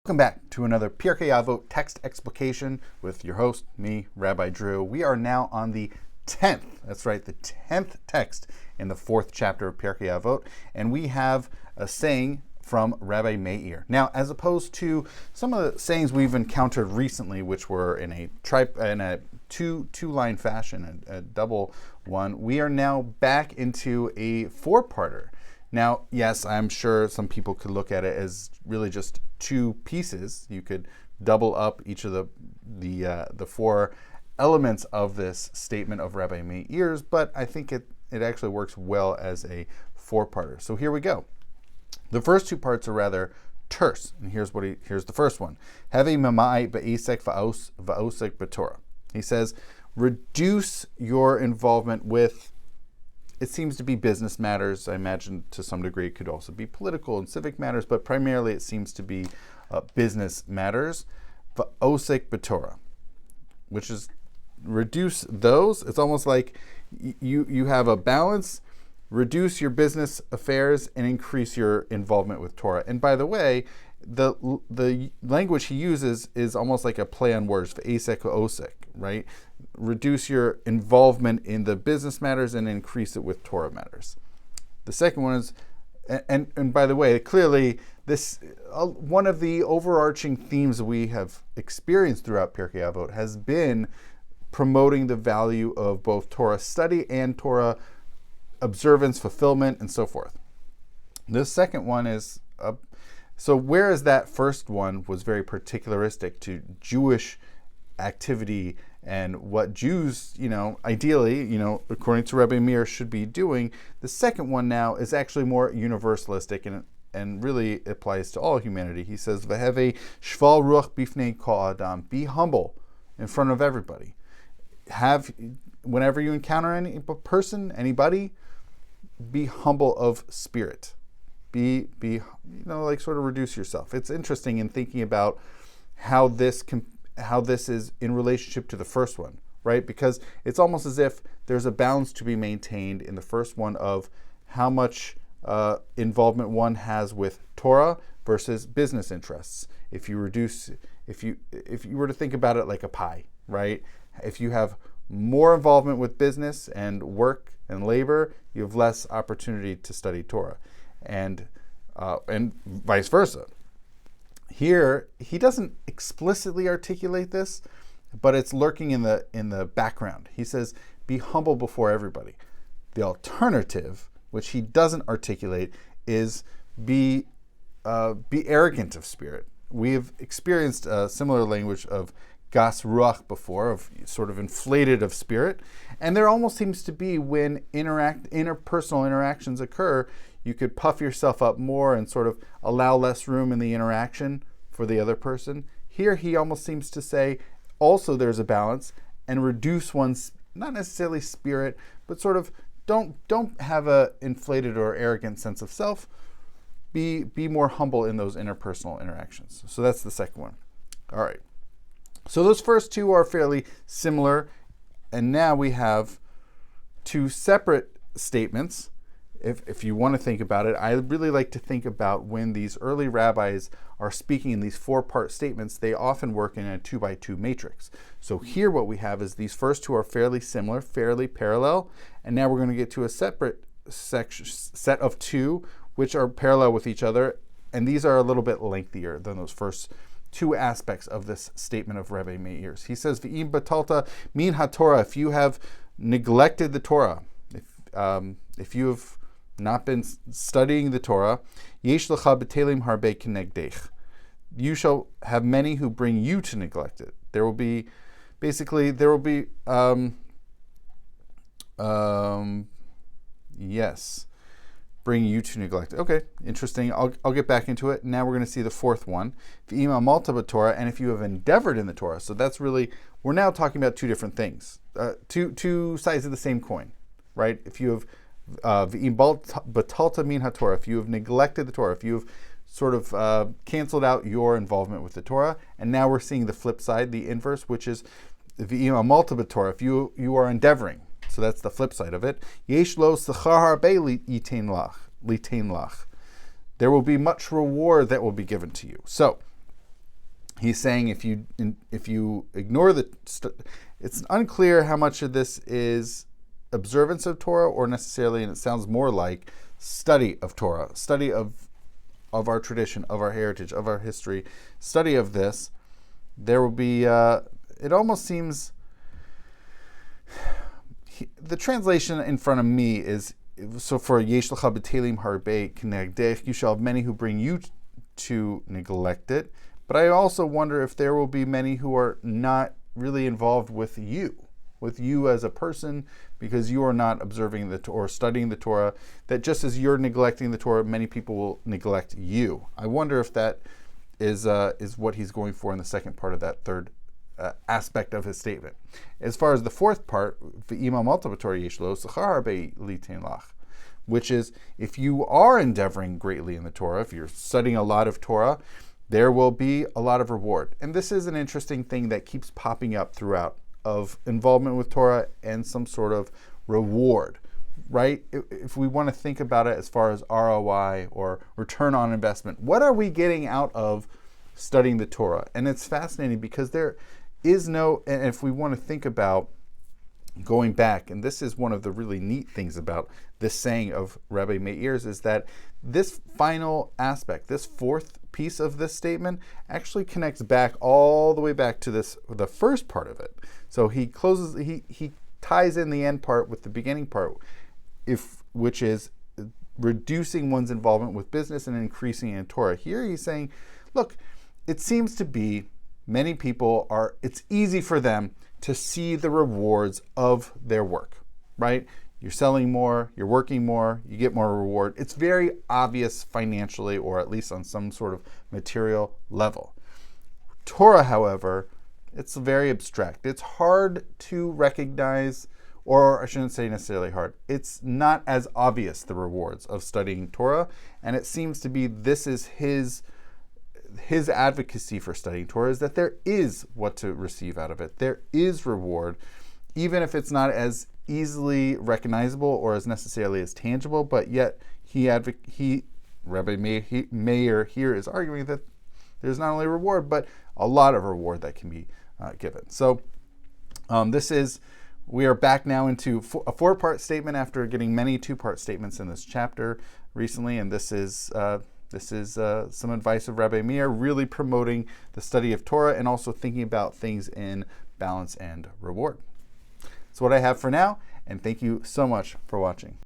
Welcome back to another Pirkei Avot text explication with your host, me, Rabbi Drew. We are now on the 10th, that's right, the 10th text in the 4th chapter of Pirkei Avot, and we have a saying from Rabbi Meir. Now, as opposed to some of the sayings we've encountered recently, which were in a two-line fashion, a double one, we are now back into a four-parter. Now, yes, I'm sure some people could look at it as really just two pieces. You could double up each of the four elements of this statement of Rabbi Meir's, but I think it actually works well as a four-parter. So here we go. The first two parts are rather terse, and here's the first one. Hevi mamai ba'isek va'osek b'Torah. He says, reduce your involvement with, it seems to be business matters. I imagine to some degree it could also be political and civic matters, but primarily it seems to be business matters. Va'osek b'Torah, which is reduce those. It's almost like you have a balance, reduce your business affairs and increase your involvement with Torah. And by the way, the language he uses is almost like a play on words, va'esek va'osek, right? Reduce your involvement in the business matters and increase it with Torah matters. The second one is, and by the way, clearly this one of the overarching themes we have experienced throughout Pirkei Avot has been promoting the value of both Torah study and Torah observance, fulfillment, and so forth. This second one is, so whereas that first one was very particularistic to Jewish activity and what Jews, ideally, according to Rabbi Meir, should be doing, the second one now is actually more universalistic and really applies to all humanity. He says, "V'heve shval ruach bifnei kol adam." Be humble in front of everybody. Whenever you encounter any person, anybody, be humble of spirit. Be sort of reduce yourself. It's interesting in thinking about how this is in relationship to the first one, right? Because it's almost as if there's a balance to be maintained in the first one of how much involvement one has with Torah versus business interests. If you were to think about it like a pie, right? If you have more involvement with business and work and labor, you have less opportunity to study Torah, and vice versa. Here, he doesn't explicitly articulate this, but it's lurking in the background. He says, "Be humble before everybody." The alternative, which he doesn't articulate, is be arrogant of spirit. We've experienced a similar language of gas ruach before, of sort of inflated of spirit, and there almost seems to be when interpersonal interactions occur, you could puff yourself up more and sort of allow less room in the interaction for the other person. Here he almost seems to say also there's a balance and reduce one's, not necessarily spirit, but sort of don't have a inflated or arrogant sense of self. Be more humble in those interpersonal interactions. So that's the second one. All right. So those first two are fairly similar, and now we have two separate statements. If you want to think about it, I really like to think about when these early rabbis are speaking in these four-part statements, they often work in a 2x2 matrix. So here what we have is these first two are fairly similar, fairly parallel, and now we're going to get to a separate set of two which are parallel with each other, and these are a little bit lengthier than those first two aspects of this statement of Rabbi Meir's. He says, "V'im batalta min haTorah." If you have neglected the Torah, if you have not been studying the Torah, yesh lecha b'telim harbe kenegdech. You shall have many who bring you to neglect it. There will be bring you to neglect it. Okay, interesting. I'll get back into it. Now we're going to see the fourth one. V'im amalta b'Torah, and if you have endeavored in the Torah. So that's really, we're now talking about two different things, two sides of the same coin, right? If you have v'im batalta min haTorah, if you have neglected the Torah, if you have sort of canceled out your involvement with the Torah, and now we're seeing the flip side, the inverse, which is v'im amalta b'Torah, if you are endeavoring. So that's the flip side of it. Yesh lo sechar harbe litain lach. There will be much reward that will be given to you. So he's saying if you ignore it's unclear how much of this is observance of Torah or necessarily, and it sounds more like study of Torah, study of our tradition, of our heritage, of our history, study of this. There will be, it almost seems, the translation in front of me is, so for Yesh Lecha B'Telim Harbe K'negdech, you shall have many who bring you to neglect it. But I also wonder if there will be many who are not really involved with you as a person, because you are not observing or studying the Torah, that just as you're neglecting the Torah, many people will neglect you. I wonder if that is what he's going for in the second part of that third aspect of his statement. As far as the fourth part, which is, if you are endeavoring greatly in the Torah, if you're studying a lot of Torah, there will be a lot of reward. And this is an interesting thing that keeps popping up throughout, of involvement with Torah and some sort of reward, right? If we want to think about it as far as ROI or return on investment, what are we getting out of studying the Torah? And it's fascinating because there is no, and if we want to think about going back, and this is one of the really neat things about this saying of Rabbi Meir's, is that this final aspect, this fourth piece of this statement, actually connects back all the way back to the first part of it. So he ties in the end part with the beginning part, which is reducing one's involvement with business and increasing in Torah. Here he's saying, look, it seems to be many people it's easy for them to see the rewards of their work, right? You're selling more, you're working more, you get more reward. It's very obvious financially, or at least on some sort of material level. Torah, however, it's very abstract. It's hard to recognize, or I shouldn't say necessarily hard. It's not as obvious, the rewards of studying Torah, and it seems to be this is his advocacy for studying Torah, is that there is what to receive out of it. There is reward, even if it's not as easily recognizable or as necessarily as tangible, but yet Rabbi Meir here is arguing that there's not only reward, but a lot of reward that can be given. So we are back now into a four-part statement after getting many two-part statements in this chapter recently, and this is some advice of Rabbi Meir, really promoting the study of Torah and also thinking about things in balance and reward. That's what I have for now, and thank you so much for watching.